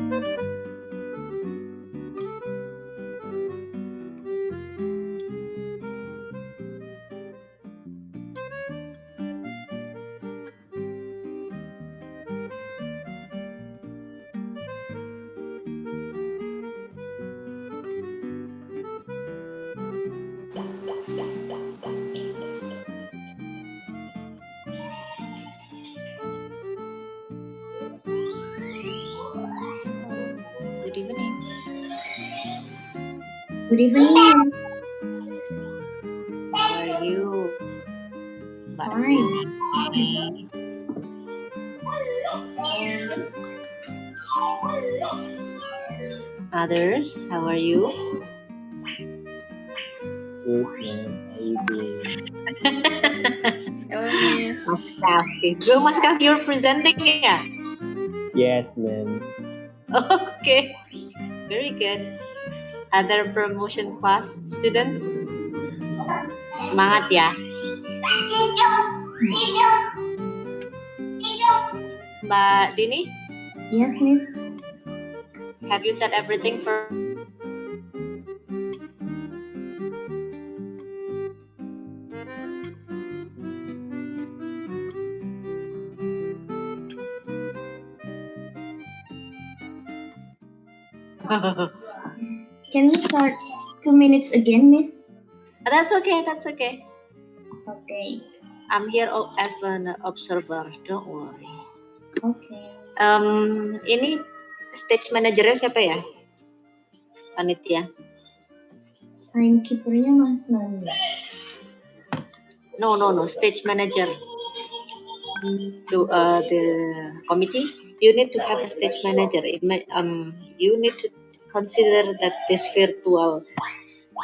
Good evening. Good evening. How are you? Fine. Others, how are you? Good, ma'am. How you doing? Hello, Miss. Mas Kavi. Go, Mas Kavi, you're presenting ya? Yes, ma'am. Okay, very good. Other promotion class students, semangat ya. Mbak Dini, Yes, Miss. have you said everything for Can we start 2 minutes again, Miss? That's okay, that's okay. Okay. I'm here as an observer, don't worry. Okay. Ini stage manajernya siapa ya? Panitia? Timekeepernya Mas Nanda. No, stage manager. To the committee, you need to have a stage manager. You need to consider that this virtual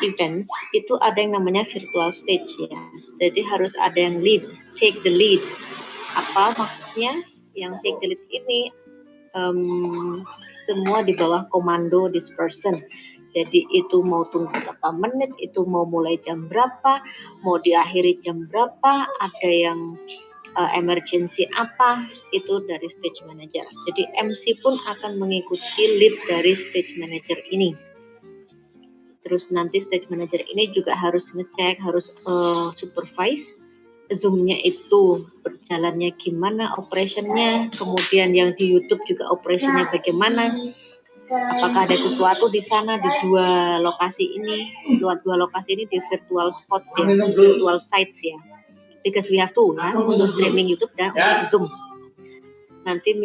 events itu ada yang namanya virtual stage ya. Jadi harus ada yang lead, take the lead. Apa maksudnya? Yang take the lead ini semua di bawah komando this person. Jadi itu mau tunggu berapa menit, itu mau mulai jam berapa, mau diakhiri jam berapa, ada yang emergency apa, itu dari stage manager. Jadi MC pun akan mengikuti lead dari stage manager ini. Terus nanti stage manager ini juga harus ngecek, harus supervise Zoom-nya itu berjalannya gimana, operationnya, kemudian yang di YouTube juga operationnya bagaimana, apakah ada sesuatu di sana di dua lokasi ini di virtual spots ya, virtual sites ya, because we have two ya, untuk streaming YouTube dan untuk Zoom. Nanti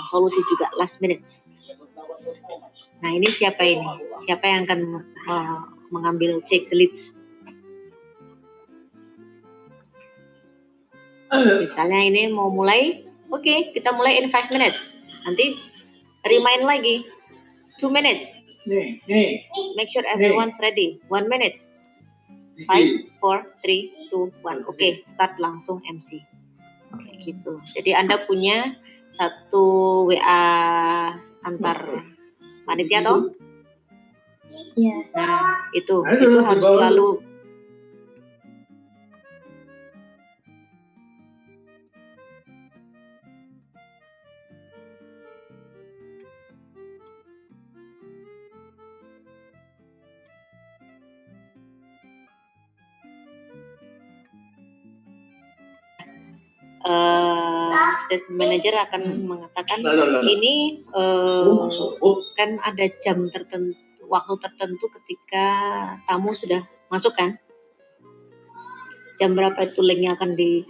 solusi juga last minute. Nah ini siapa ini? Siapa yang akan mengambil take the leads? Misalnya ini mau mulai, oke, kita mulai in 5 minutes. Nanti remind lagi 2 minutes. Make sure everyone's ready. 1 minute. 5, 4, 3, 2, 1. Oke, start langsung MC. Kayak gitu. Jadi Anda punya satu WA antar panitia toh? Yes. Nah, itu harus selalu stage manager akan mengatakan ini kan ada jam tertentu, waktu tertentu ketika tamu sudah masuk kan, jam berapa itu linknya akan di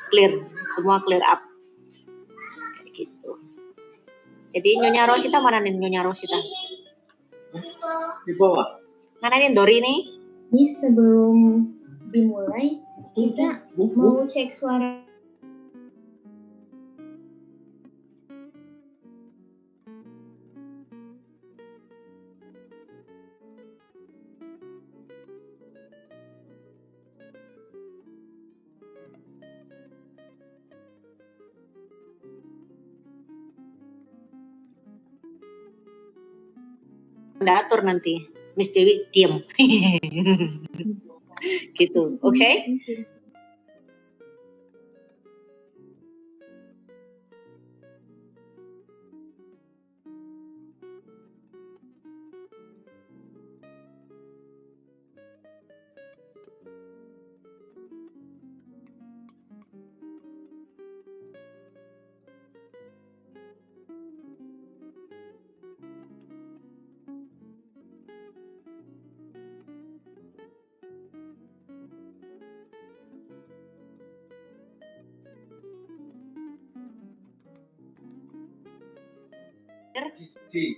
clear, semua clear up kayak gitu. Jadi Nyonya Rosita mana nih, Nyonya Rosita? Di bawah. Mana nih Dori nih? Miss, sebelum dimulai Kita mau cek suara. Anda atur nanti, Miss Dewi diam. Gitu, oke?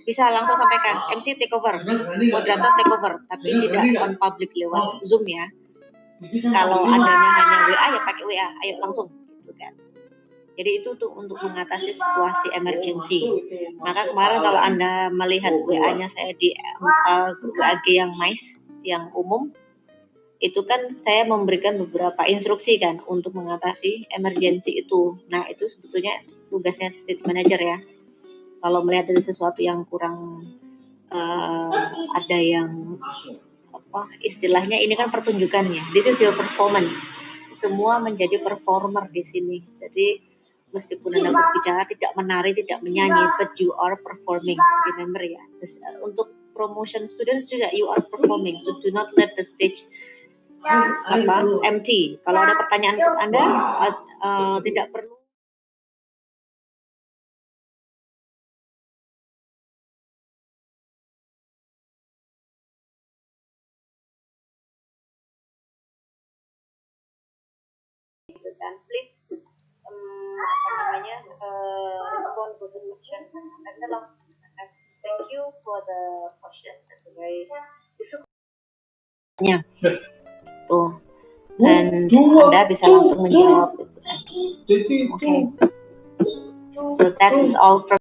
Bisa langsung sampaikan, MC take over, moderator take over, tapi tidak on public lewat Zoom ya. Kalau adanya hanya WA ya pakai WA, ayo langsung gitu kan. Jadi itu tuh untuk mengatasi situasi emergency. Maka kemarin kalau Anda melihat WA-nya saya di WAG yang MICE, yang umum, itu kan saya memberikan beberapa instruksi kan untuk mengatasi emergency itu. Nah itu sebetulnya tugasnya state manager ya. Kalau melihat ada sesuatu yang kurang ada yang apa istilahnya ini kan pertunjukannya. This is your performance. Semua menjadi performer di sini. Jadi meskipun Anda berbicara tidak menari, tidak menyanyi, but you are performing. Remember ya. Untuk promotion students juga you are performing. So do not let the stage empty. Kalau ada pertanyaan untuk Anda tidak perlu dan please apa namanya respond to the question. Anda langsung mengatakan thank you for the question. That's very ya tuh dan Anda bisa langsung menjawab gitu kan. Okay. So that's all from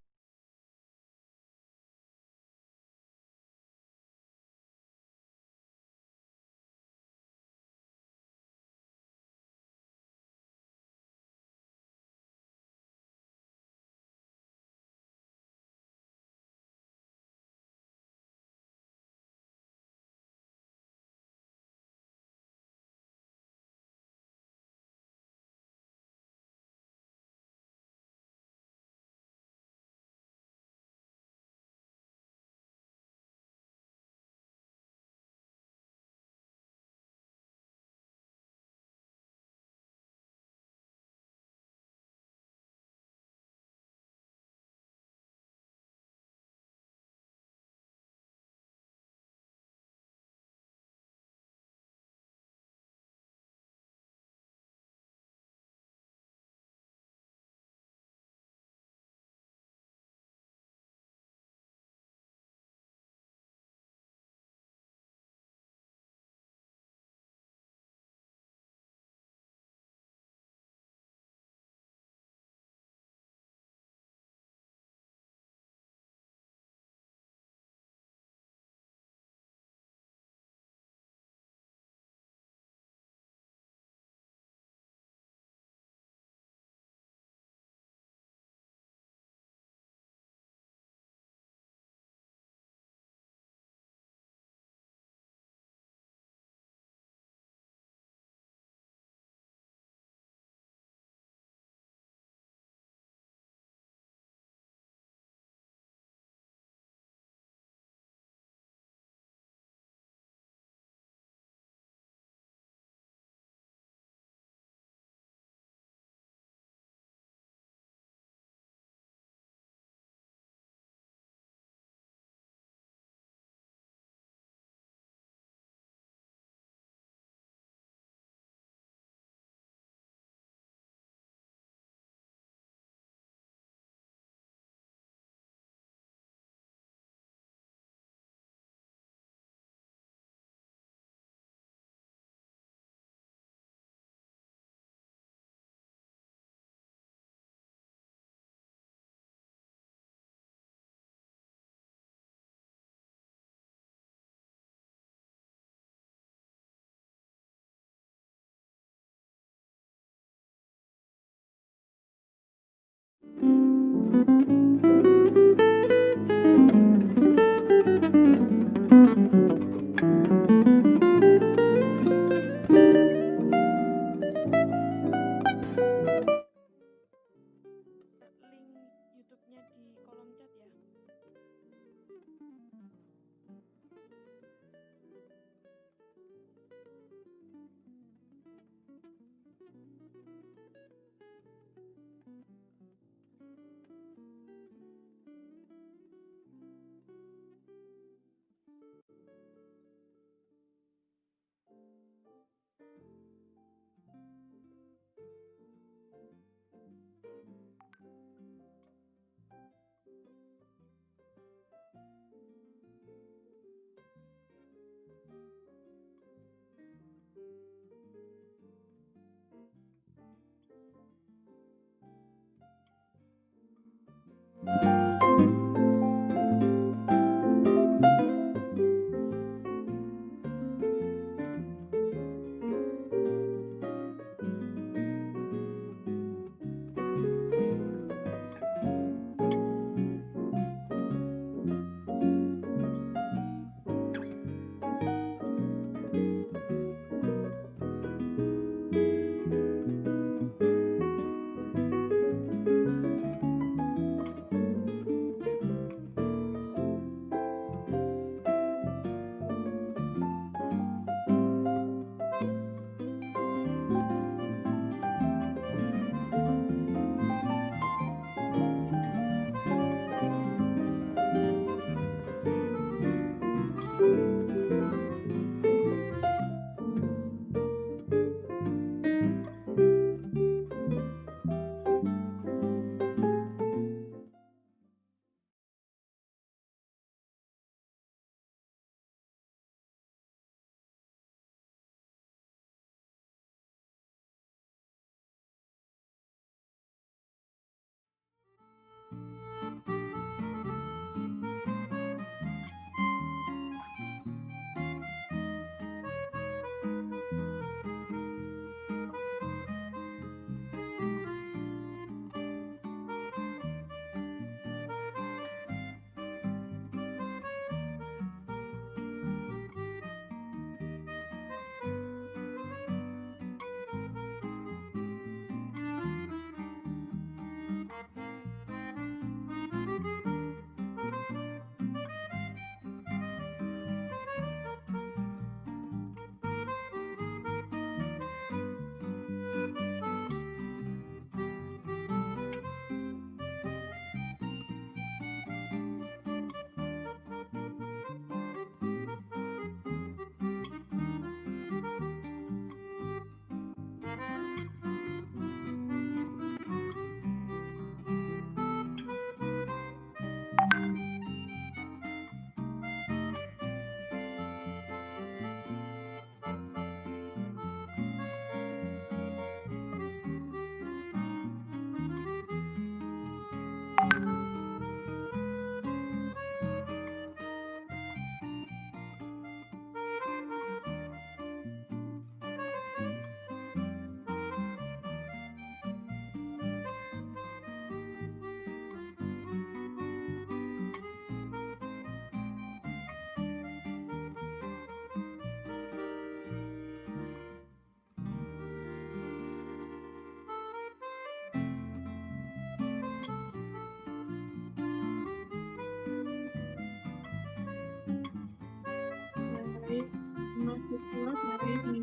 Untuk slide boleh di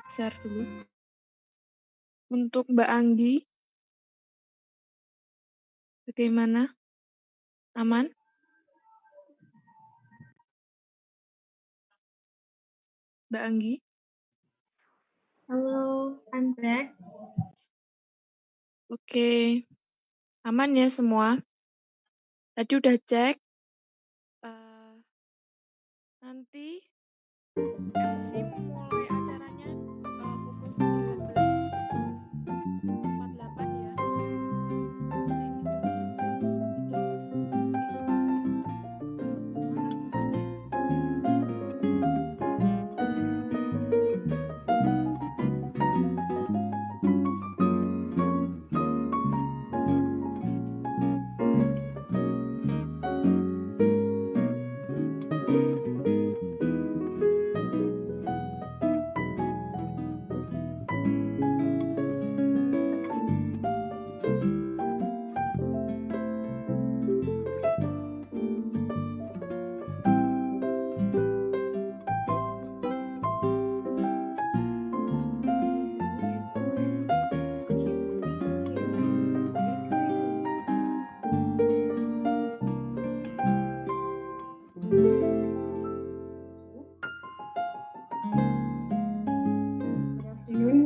share dulu. Untuk Mbak Anggi, bagaimana? Aman? Mbak Anggi? Hello, I'm back. Oke. Aman ya semua? Tadi udah cek. Nanti MC memulai acaranya pukul 19.48 ya. Nah, ini udah 19.47. Semangat semuanya.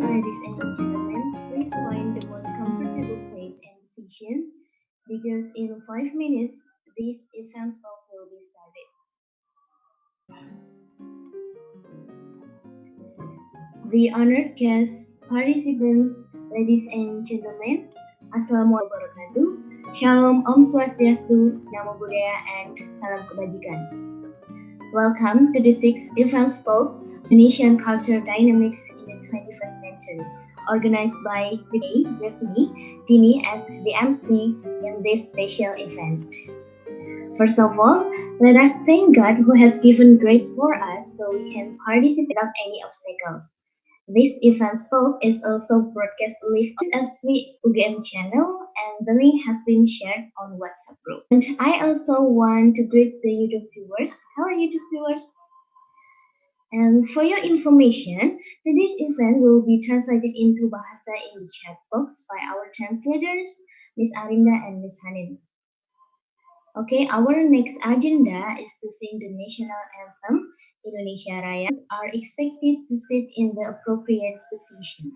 Ladies and gentlemen, please find the most comfortable place and position because in 5 minutes, this event talk will be started. The honored guests, participants, ladies and gentlemen, Assalamualaikum warahmatullahi wabarakatuh. Shalom, Om Swastiastu, Namo Buddhaya, and Salam Kebajikan. Welcome to the 6th event talk, Indonesian Culture Dynamics in the 21st Century, organized by today with me, Dini, as the MC in this special event. First of all, let us thank God who has given grace for us so we can participate without any obstacles. This event talk is also broadcast live on SW UGM channel and the link has been shared on WhatsApp group. And I also want to greet the YouTube viewers. Hello YouTube viewers. And for your information, today's event will be translated into Bahasa in the chat box by our translators, Miss Arinda and Miss Hanin. Okay, our next agenda is to sing the national anthem, Indonesia Raya. Are expected to sit in the appropriate position.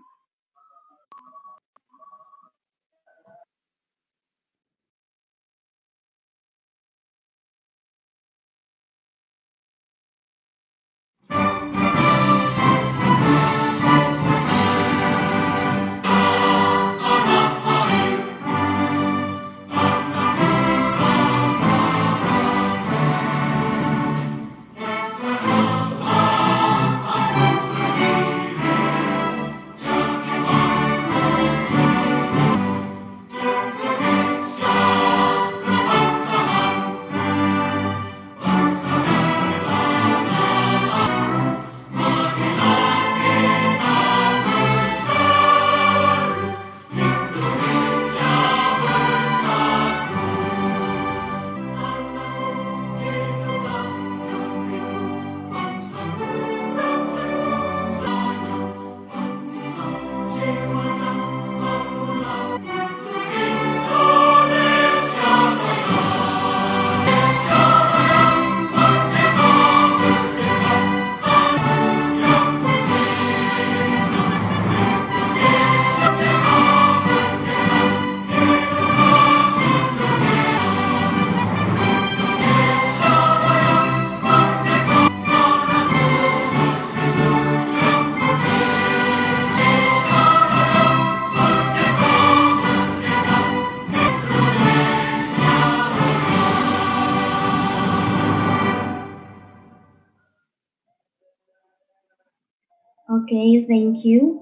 Okay, thank you.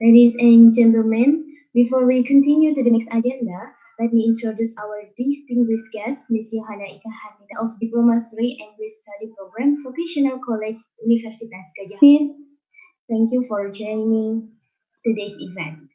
Ladies and gentlemen, before we continue to the next agenda, let me introduce our distinguished guest, Ms. Yohana Ika Hanita of Diploma 3 English Study Program, Vocational College, Universitas Gajah Mada. Thank you for joining today's event.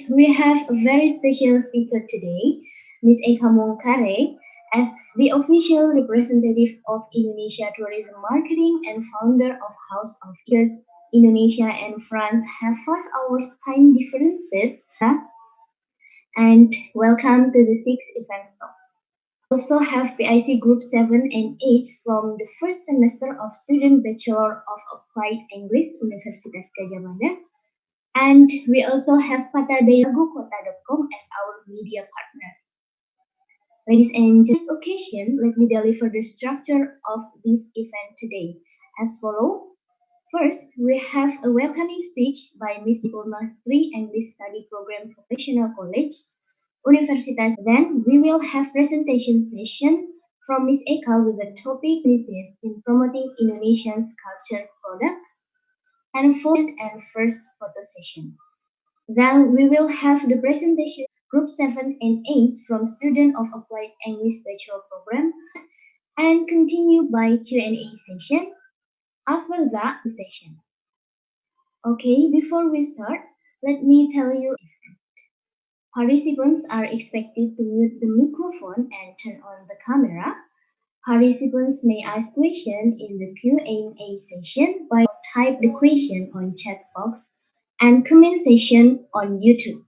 We have a very special speaker today, Ms. Eka Mongkare. As the official representative of Indonesia Tourism Marketing and founder of House of because Indonesia and France have 5 hours time differences. And welcome to the sixth event stop. Also have PIC Group 7 and 8 from the first semester of Student Bachelor of Applied English Universitas Gadjah Mada. And we also have patadayagukota.com as our media partner. Ladies and gentlemen, on this occasion, let me deliver the structure of this event today as follows. First, we have a welcoming speech by Miss Diploma 3 English Study Program Vocational College, Universitas. Then we will have presentation session from Miss Eka with the topic in promoting Indonesian culture products and first photo session. Then we will have the presentation Group 7 and 8 from student of Applied English Bachelor Program and continue by Q&A session. After that, session. Okay, before we start, let me tell you participants are expected to mute the microphone and turn on the camera. Participants may ask questions in the Q&A session by type the question on chat box and comment section on YouTube.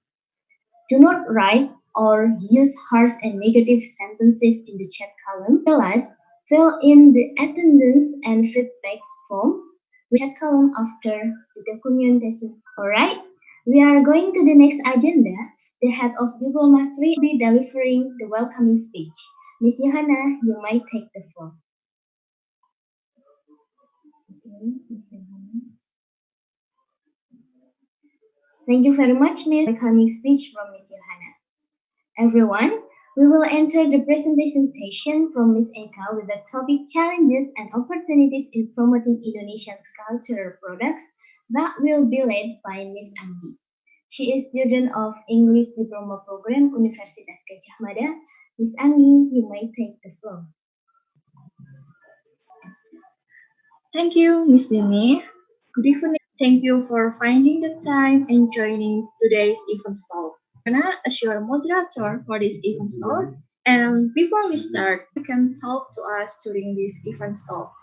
Do not write or use harsh and negative sentences in the chat column. Fill in the attendance and feedbacks form with chat column after the documentation. Alright, we are going to the next agenda. The head of Diploma 3 will be delivering the welcoming speech. Miss Johanna, you might take the floor. Okay, Miss Johanna. Thank you very much, Miss. Welcoming speech from Miss Johanna. Everyone, we will enter the presentation session from Ms. Eka with the topic challenges and opportunities in promoting Indonesian cultural products that will be led by Ms. Anggi. She is student of English Diploma Program Universitas Gadjah Mada. Ms. Anggi, you may take the floor. Thank you, Miss Dini. Good evening. Thank you for finding the time and joining today's event stall. Anna, as your moderator for this event stall. And before we start, you can talk to us during this event stall.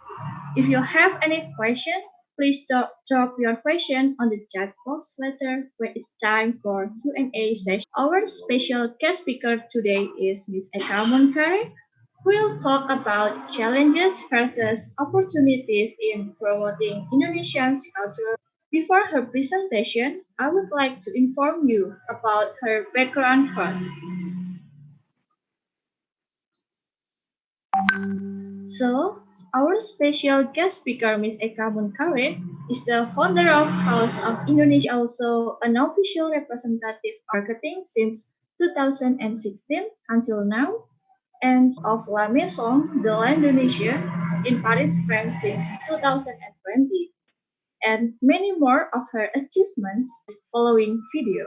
If you have any question, please drop your question on the chat box later when it's time for Q&A session. Our special guest speaker today is Ms. Eka Monkare, who will talk about challenges versus opportunities in promoting Indonesian culture. Before her presentation, I would like to inform you about her background first. So, our special guest speaker, Ms. Eka Monkare, is the founder of House of Indonesia, also an official representative of marketing since 2016 until now, and of La Maison de l'Indonesia in Paris, France since 2020, and many more of her achievements following video.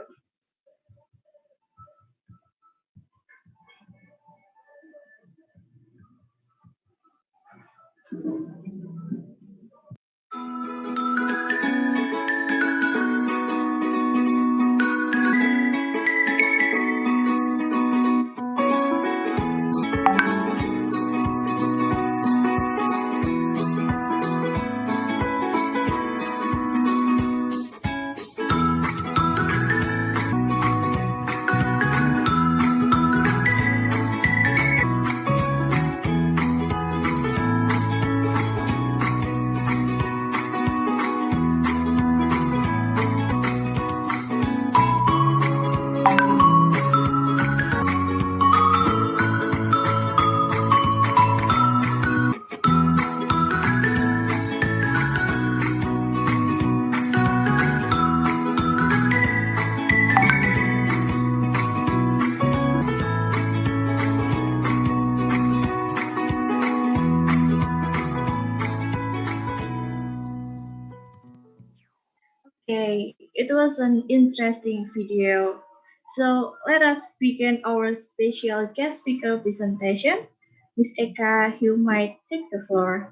Okay, it was an interesting video. So let us begin our special guest speaker presentation. Ms. Eka, you might take the floor.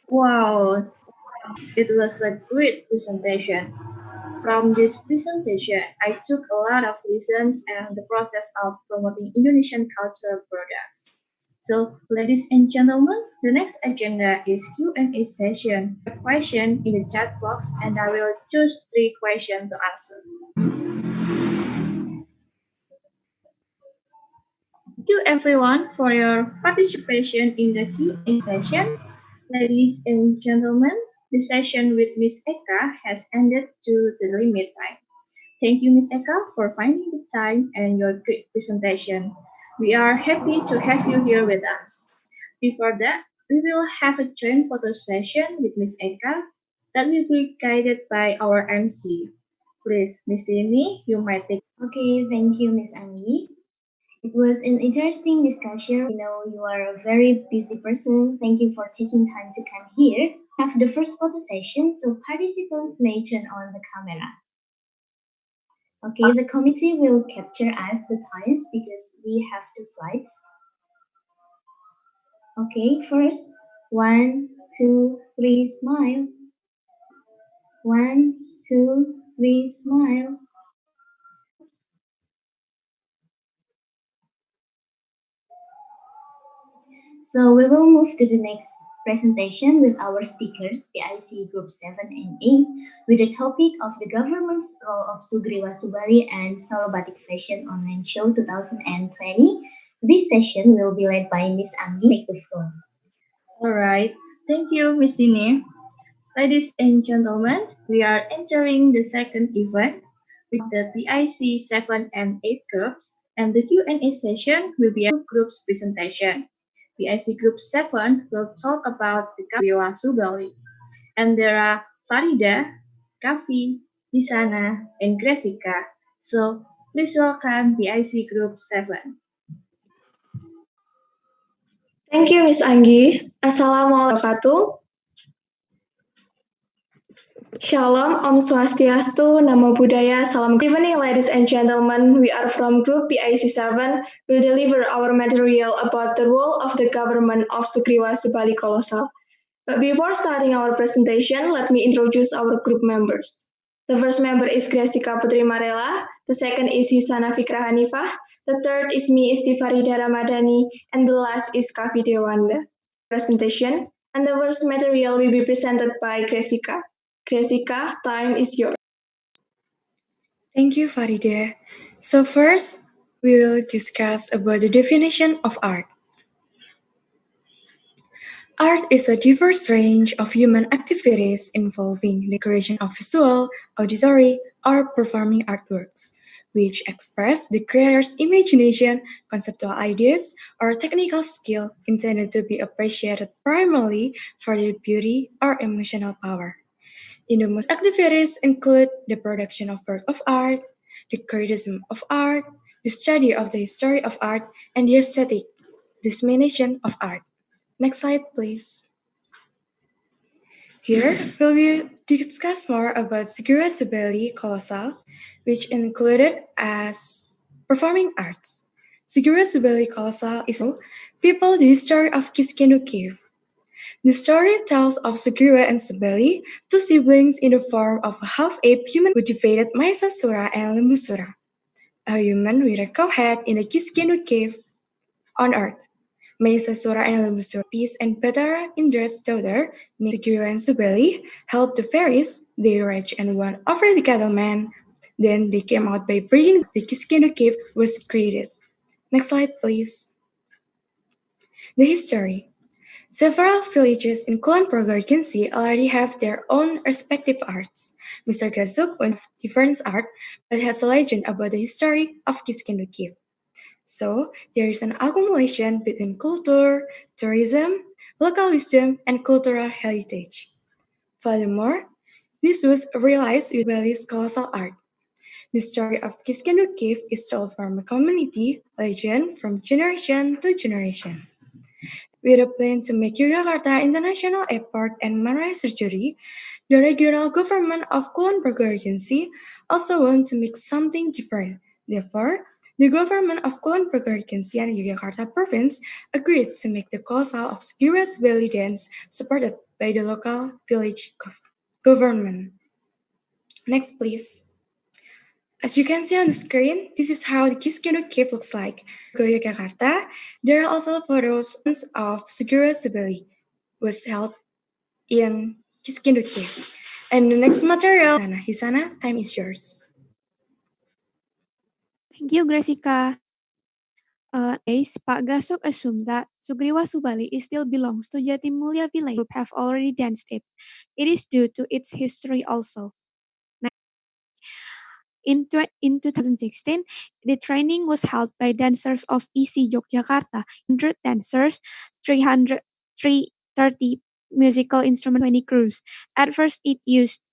Wow, it was a great presentation. From this presentation, I took a lot of lessons and the process of promoting Indonesian cultural products. So, ladies and gentlemen, the next agenda is Q&A session. A question in the chat box and I will choose 3 questions to answer. Thank you everyone for your participation in the Q&A session. Ladies and gentlemen, the session with Miss Eka has ended to the limit time. Thank you, Ms. Eka, for finding the time and your great presentation. We are happy to have you here with us. Before that, we will have a joint photo session with Ms. Eka that will be guided by our MC. Please, Ms. Dini, you might take. Okay, thank you, Miss Anggi. It was an interesting discussion. We know you are a very busy person. Thank you for taking time to come here. Have the first photo session, so participants may turn on the camera. Okay, the committee will capture us the times because we have the slides. Okay, first, 1, 2, 3, smile. 1, 2, 3, smile. So we will move to the next presentation with our speakers, PIC Group 7 and 8, with the topic of the government's role of Sugriwa Subali and Salobatik Fashion Online Show 2020. This session will be led by Miss Anggi. Take the floor. All right, thank you, Ms. Dini. Ladies and gentlemen, we are entering the second event with the PIC 7 and 8 groups, and the Q&A session will be a group's presentation. PIC Group 7 will talk about the Sugriwa Subali, and there are Farida, Raffi, Hisana, and Gressica. So please welcome PIC Group 7. Thank you, Miss Anggi. Assalamualaikum warahmatullahi wabarakatuh. Shalom, Om Swastiastu, Namo Buddhaya, Salam. Good evening, ladies and gentlemen. We are from Group PIC 7. We'll deliver our material about the role of the government of Sugriwa Subali Kolosal. But before starting our presentation, let me introduce our group members. The first member is Gressica Putri Marela. The second is Hisana Fikra Hanifah. The third is me, Istifarida Ramadhani. And the last is Kavi Dewanda. Presentation, and the first material will be presented by Gressica. Gressica, time is yours. Thank you, Faride. So first, we will discuss about the definition of art. Art is a diverse range of human activities involving the creation of visual, auditory, or performing artworks, which express the creator's imagination, conceptual ideas, or technical skill intended to be appreciated primarily for their beauty or emotional power. Most activities include the production of work of art, the criticism of art, the study of the history of art, and the aesthetic dissemination of art. Next slide, please. Here, we will discuss more about Sugriwa Subali Kolosal, which included as performing arts. Sugriwa Subali Kolosal is people the history of Kiskenu Cave. The story tells of Sugriwa and Subali, two siblings in the form of a half-ape human who defeated Mahesasura and Lembusura, a human with a cow head in the Kiskenu cave on Earth. Mahesasura and Lembusura, peace and Petara Indra's daughter, named Sugriwa and Subali, helped the fairies, they raged and won over the cattleman. Then they came out by breaking the Kiskenu cave was created. Next slide, please. The history. Several villages in Kulon Provinsi already have their own respective arts. Mr. Gazuk went different art, but has a legend about the history of Kiskenu Cave. So, there is an accumulation between culture, tourism, local wisdom, and cultural heritage. Furthermore, this was realized with Bali's colossal art. The story of Kiskendoo Cave is told from a community legend from generation to generation. With a plan to make Yogyakarta International Airport and Marai surgery, the regional government of Kulon Progo Regency also want to make something different. Therefore, the government of Kulon Progo Regency and Yogyakarta province agreed to make the colossal of Siguras Valley dance supported by the local village government. Next, please. As you can see on the screen, this is how the Kiskendoo Cave looks like. Go Yogyakarta, there are also photos of Sugura Subali was held in Kiskendoo Cave. And the next material, Hisana, time is yours. Thank you, Gracika. Pak Gasok assumed that Sugriwa Subali still belongs to Jatimulya village group have already danced it. It is due to its history also. In 2016, the training was held by dancers of EC Yogyakarta, 100 dancers, 330 musical instrument, 20 crews. At first, it used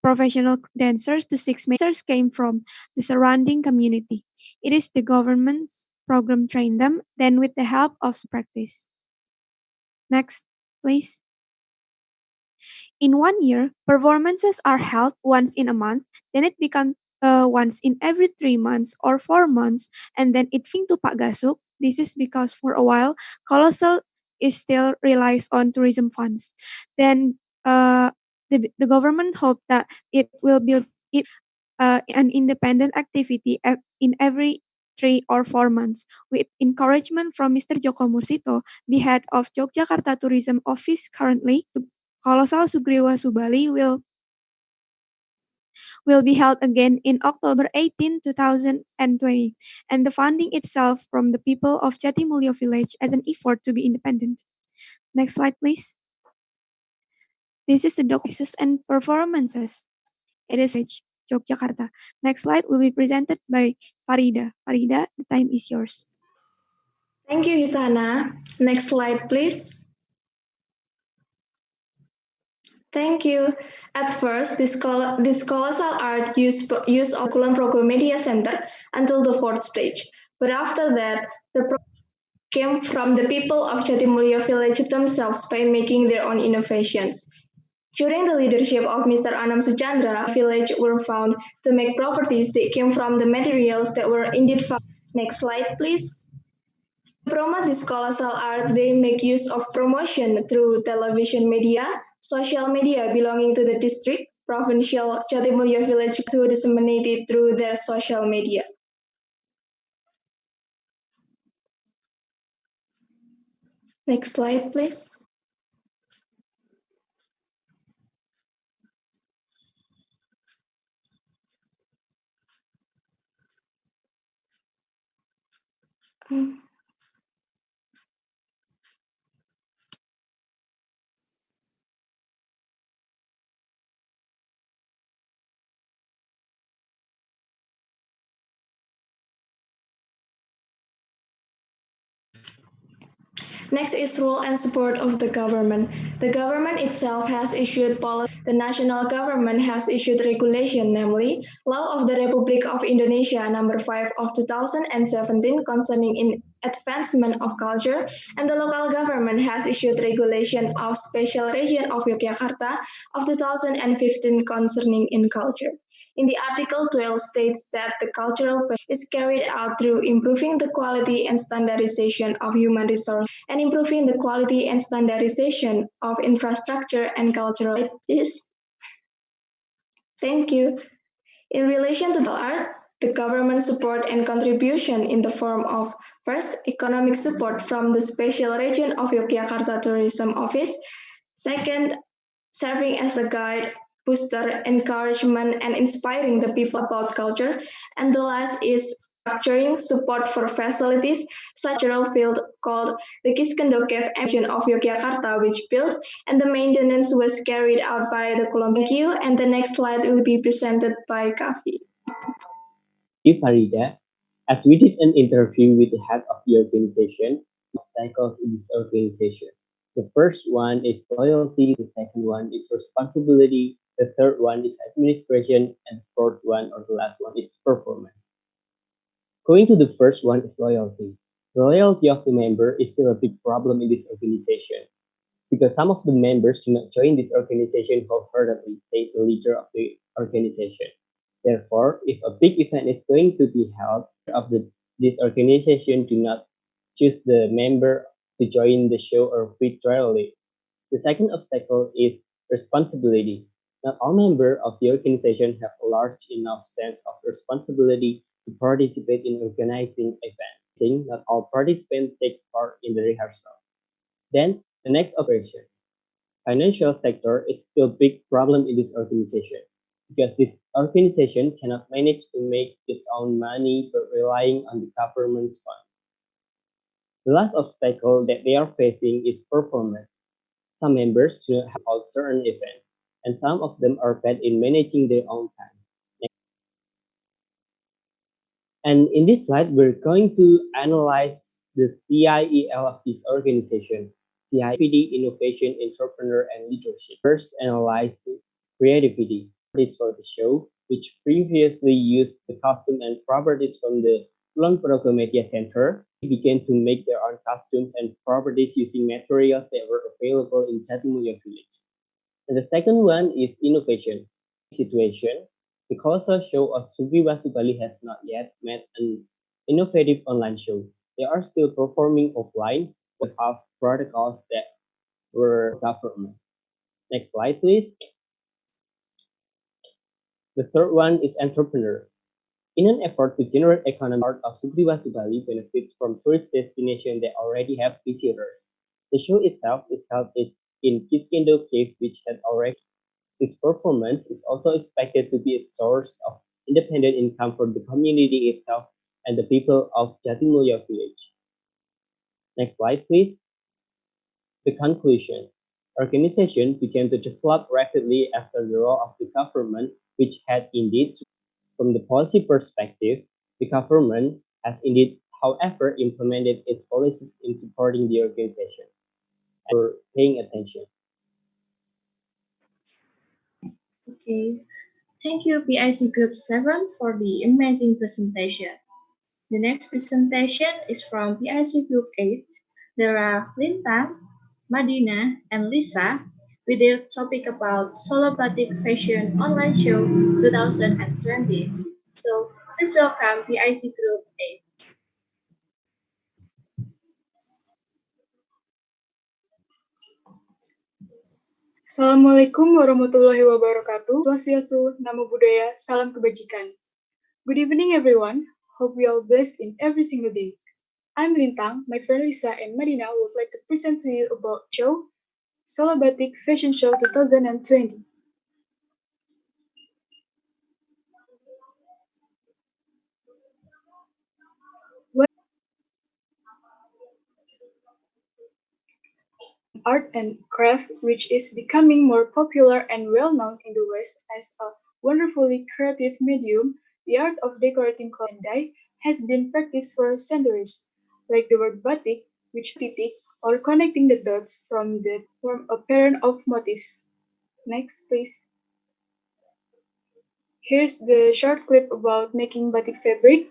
professional dancers to 6 dancers came from the surrounding community. It is the government's program trained them, then with the help of practice. Next, please. In 1 year, performances are held once in a month, then it becomes once in every 3 months or 4 months, and then it to Pak Gasuk. This is because for a while, Colossal is still relies on tourism funds. Then the government hope that it will build it an independent activity in every 3 or 4 months. With encouragement from Mr. Joko Mursito, the head of Yogyakarta Tourism Office currently, Colossal Sugriwa Subali will be held again in October 18, 2020, and the funding itself from the people of Jatimulyo village as an effort to be independent. Next slide, please. This is the documentation and performances. It is Yogyakarta. Next slide will be presented by Farida. Farida, the time is yours. Thank you, Hisana. Next slide, please. Thank you. At first, this colossal art used of Kulon Progo Media Center until the fourth stage. But after that, the came from the people of Jatimulyo village themselves by making their own innovations. During the leadership of Mr. Anam Suchandra, village were found to make properties that came from the materials that were indeed found. Next slide, please. To promote this colossal art, they make use of promotion through television media, social media belonging to the district, provincial Jatimulyo village who disseminated through their social media. Next slide, please. Next is role and support of the government. The government itself has issued policy. The national government has issued regulation, namely Law of the Republic of Indonesia number 5 of 2017 concerning in advancement of culture, and the local government has issued regulation of special region of Yogyakarta of 2015 concerning in culture. In the Article 12 states that the cultural is carried out through improving the quality and standardization of human resources and improving the quality and standardization of infrastructure and cultural activities. Thank you. In relation to the art, the government support and contribution in the form of first, economic support from the special region of Yogyakarta Tourism Office, second, serving as a guide, booster, encouragement, and inspiring the people about culture, and the last is structuring support for facilities such as field called the Kiskendoo Cave region of Yogyakarta, which built, and the maintenance was carried out by the Kulon. Thank you, and the next slide will be presented by Kavi. Farida, as we did an interview with the head of the organization, cycles in this organization. The first one is loyalty, the second one is responsibility, The third one is administration, and the fourth one or the last one is performance. Going to the first one is loyalty. The loyalty of the member is still a big problem in this organization because some of the members do not join this organization wholeheartedly, say the leader of the organization. Therefore, if a big event is going to be held, this organization do not choose the member to join the show or quit early. The second obstacle is responsibility. Not all members of the organization have a large enough sense of responsibility to participate in organizing events. Not all participants take part in the rehearsal. Then the next operation. Financial sector is still a big problem in this organization because this organization cannot manage to make its own money but relying on the government's fund. The last obstacle that they are facing is performance. Some members do not hold certain events, and some of them are bad in managing their own time. And in this slide, we're going to analyze the CIEL of this organization. CIPD, Innovation, Entrepreneur, and Leadership. First, analyze creativity. This for the show, which previously used the costume and properties from the Kulon Progo Media Center, began to make their own costumes and properties using materials that were available in Jatimulyo village. And the second one is innovation. Situation, the colossal show of Sugriwasu Bali has not yet met an innovative online show. They are still performing offline with half protocols that were government. Next slide, please. The third one is entrepreneur. In an effort to generate economic part of Sugriwasu Bali benefits from tourist destinations that already have visitors. The show itself is held in Kiskendo Cave, which has already. This performance is also expected to be a source of independent income for the community itself and the people of Jatimulyo village. Next slide, please. The conclusion. Organization began to develop rapidly after the role of the government, which had indeed, from the policy perspective, the government has indeed, however, implemented its policies in supporting the organization. And for paying attention. Okay. Thank you, PIC Group 7, for the amazing presentation. The next presentation is from PIC Group 8. There are Linta, Madina, and Lisa with their topic about Solo Batik Fashion Online Show 2020. So please welcome PIC Group 8. Assalamualaikum warahmatullahi wabarakatuh. Swastiastu, Namo Buddhaya, Salam Kebajikan. Good evening, everyone. Hope we are blessed in every single day. I'm Lintang. My friend Lisa and Madina would like to present to you about show Solo Batik Fashion Show 2020. Art and craft, which is becoming more popular and well known in the West as a wonderfully creative medium, the art of decorating cloth and dye has been practiced for centuries. Like the word batik, which titik, or connecting the dots from a pattern of motifs. Next, please. Here's the short clip about making batik fabric.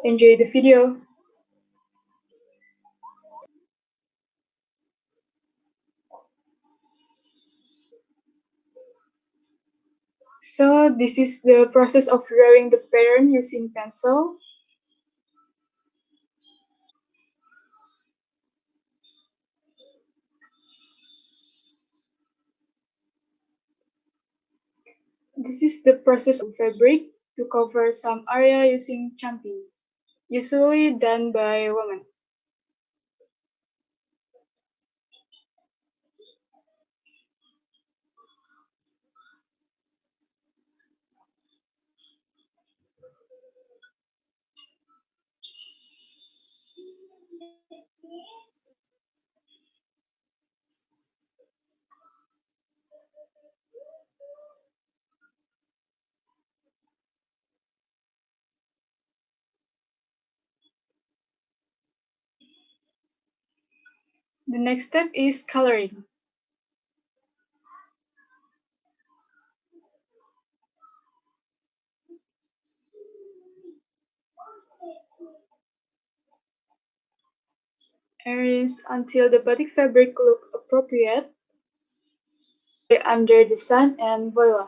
Enjoy the video. So this is the process of drawing the pattern using pencil. This is the process of fabric to cover some area using champing, usually done by women. The next step is coloring. rinse until the batik fabric look appropriate under the sun, and voila.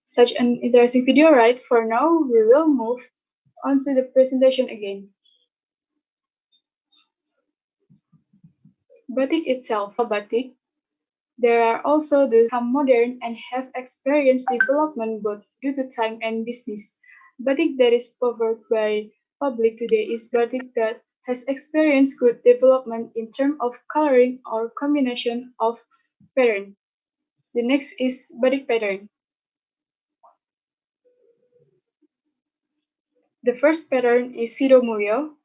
Such an interesting video, right? For now, we will move on to the presentation again. Batik itself, batik. There are also those who become modern and have experienced development both due to time and business. Batik that is covered by public today is batik that has experienced good development in terms of coloring or combination of pattern. The next is batik pattern. The first pattern is Sido Mulyo.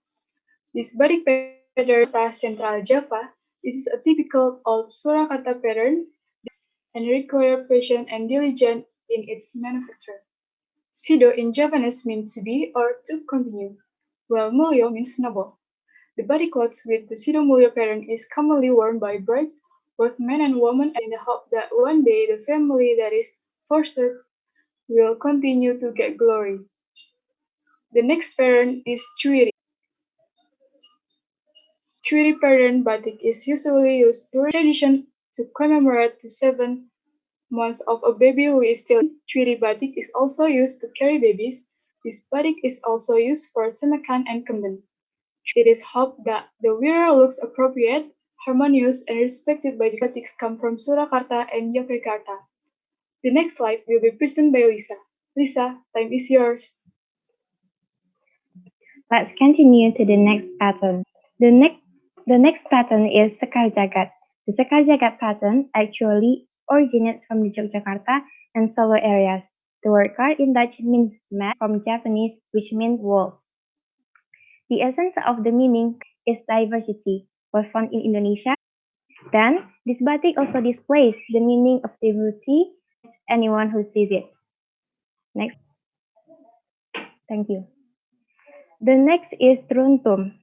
This batik pattern Central Java. This is a typical old Surakarta pattern and require patience and diligence in its manufacture. Sido in Japanese means to be or to continue, while Mulyo means noble. The body clothes with the Sido Mulyo pattern is commonly worn by brides, both men and women, in the hope that one day the family that is fostered will continue to get glory. The next pattern is Chuiri. Chuiri pattern batik is usually used during tradition to commemorate the 7 months of a baby who is still. Chuiri batik is also used to carry babies. This batik is also used for semakan and kemben. It is hoped that the wearer looks appropriate, harmonious, and respected by the batiks come from Surakarta and Yogyakarta. The next slide will be presented by Lisa. Lisa, time is yours. Let's continue to the next pattern. The next pattern is Sekar Jagat. The Sekar Jagat pattern actually originates from the Yogyakarta and Solo areas. The word kar in Dutch means mat from Japanese, which means wool. The essence of the meaning is diversity, was found in Indonesia. Then, this batik also displays the meaning of beauty to anyone who sees it. Next. Thank you. The next is Truntum.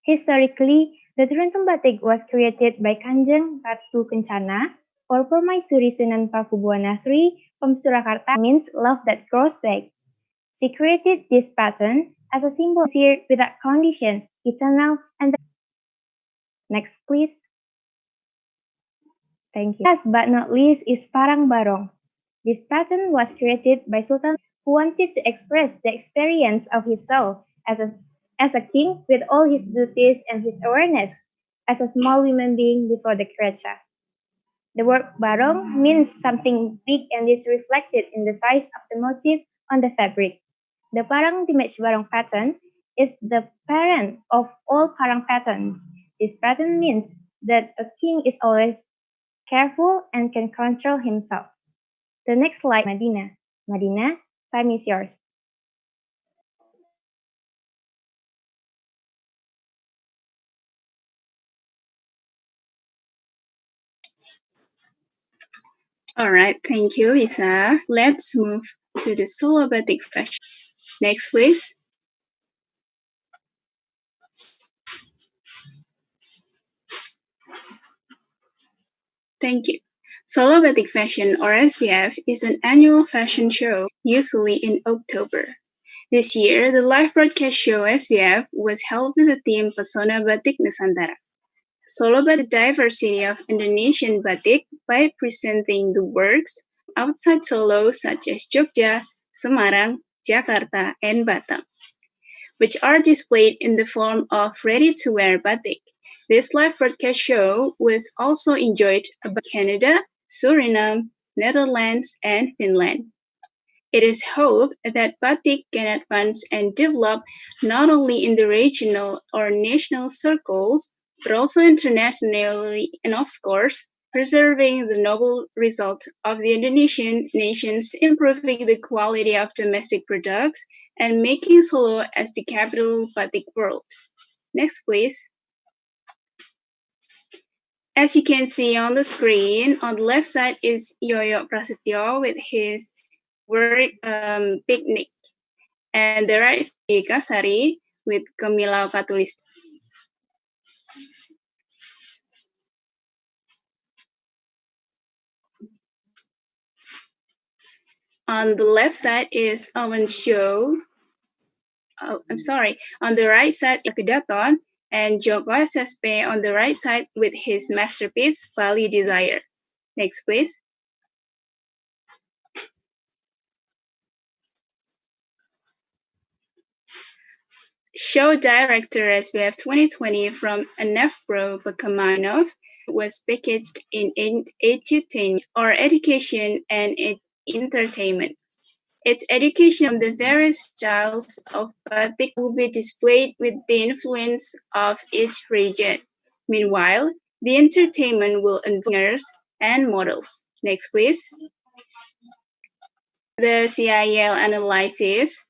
Historically, the Truntum batik was created by Kanjeng Ratu Kencana or Permaisuri Sunan Pakubuwana III from Surakarta, means love that grows back. She created this pattern as a symbol here without condition, eternal, and next please. Thank you. Last but not least is Parang Barong. This pattern was created by Sultan who wanted to express the experience of his soul as a king with all his duties and his awareness as a small human being before the creature. The word barong means something big and is reflected in the size of the motif on the fabric. The Parang Dimage Barong pattern is the parent of all Parang patterns. This pattern means that a king is always careful and can control himself. The next slide, Madina. Madina, time is yours. All right, thank you, Lisa. Let's move to the solo batik fashion. Next, please. Thank you. Solo Batik Fashion, or SBF, is an annual fashion show, usually in October. This year, the live broadcast show SBF was held with the theme Pesona Batik Nusantara. Solo Batik the diversity of Indonesian batik by presenting the works outside Solo such as Jogja, Semarang, Jakarta, and Batam, which are displayed in the form of ready-to-wear batik. This live broadcast show was also enjoyed by Canada, Suriname, Netherlands, and Finland. It is hoped that batik can advance and develop not only in the regional or national circles, but also internationally, and of course, preserving the noble result of the Indonesian nations, improving the quality of domestic products, and making Solo as the capital batik world. Next, please. As you can see on the screen, on the left side is Yoyo Prasetyo with his work picnic, and the right is Kasari with Kemilau Katulis. On the left side is Owen Show. On the right side is Kedaton, and Joko SSP on the right side with his masterpiece, Bali Desire. Next, please. Show director SBF 2020 from Anefro Bakamanov was packaged in edutainment or education and entertainment. Its education on the various styles of batik will be displayed with the influence of each region. Meanwhile, the entertainment will involve singers and models. Next, please. The CIL analysis.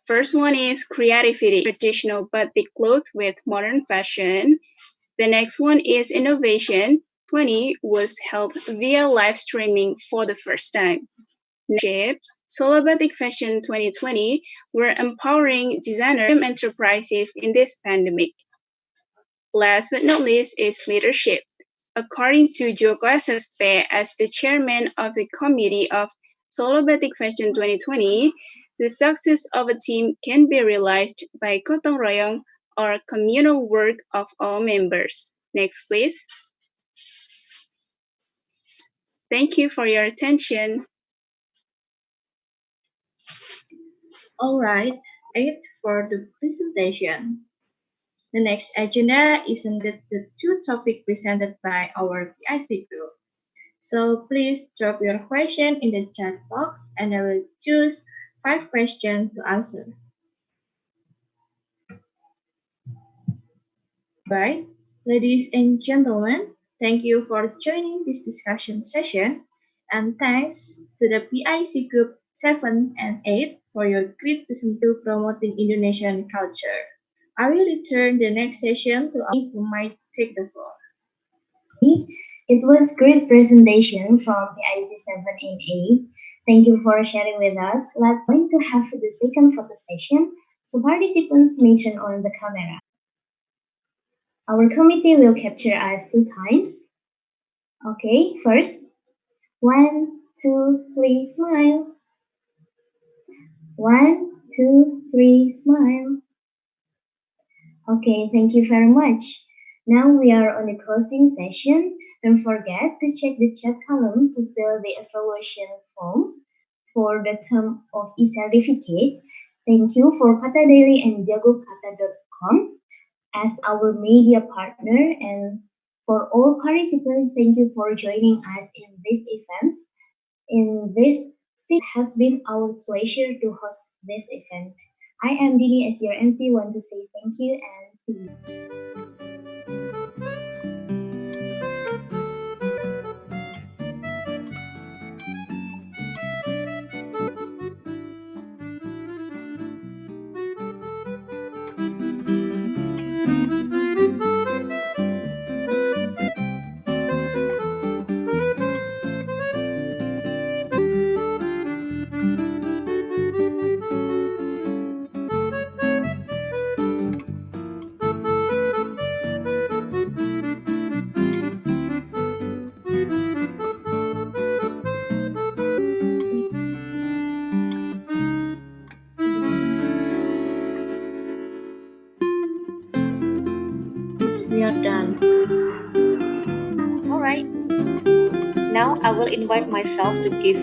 First one is creativity, traditional batik clothes with modern fashion. The next one is innovation. 20 was held via live streaming for the first time. Ships, Solo Batik Fashion 2020 were empowering designers and enterprises in this pandemic. Last but not least is leadership. According to Joko SSP as the chairman of the committee of Solo Batik Fashion 2020, the success of a team can be realized by gotong royong or communal work of all members. Next, please. Thank you for your attention. All right, 8 for the presentation. The next agenda is the two topics presented by our PIC group. So please drop your question in the chat box and I will choose 5 questions to answer. Right, ladies and gentlemen, thank you for joining this discussion session and thanks to the PIC group 7 and 8 for your great presentation to promoting Indonesian culture. I will return the next session to who might take the floor. It was great presentation from PIC 7 and 8. Thank you for sharing with us. Let's going to have the second photo session, so participants mention on the camera. Our committee will capture us 2 times. Okay, first, 1, 2, 3, smile. 1, 2, 3, smile. Okay, thank you very much. Now we are on the closing session. Don't forget to check the chat column to fill the evaluation form for the term of e-certificate. Thank you for Pata Daily and jagopata.com as our media partner, and for all participants, thank you for joining us in this event. It has been our pleasure to host this event. I am Dini as your MC. Want to say thank you and see you. We are done. All right. Now I will invite myself to give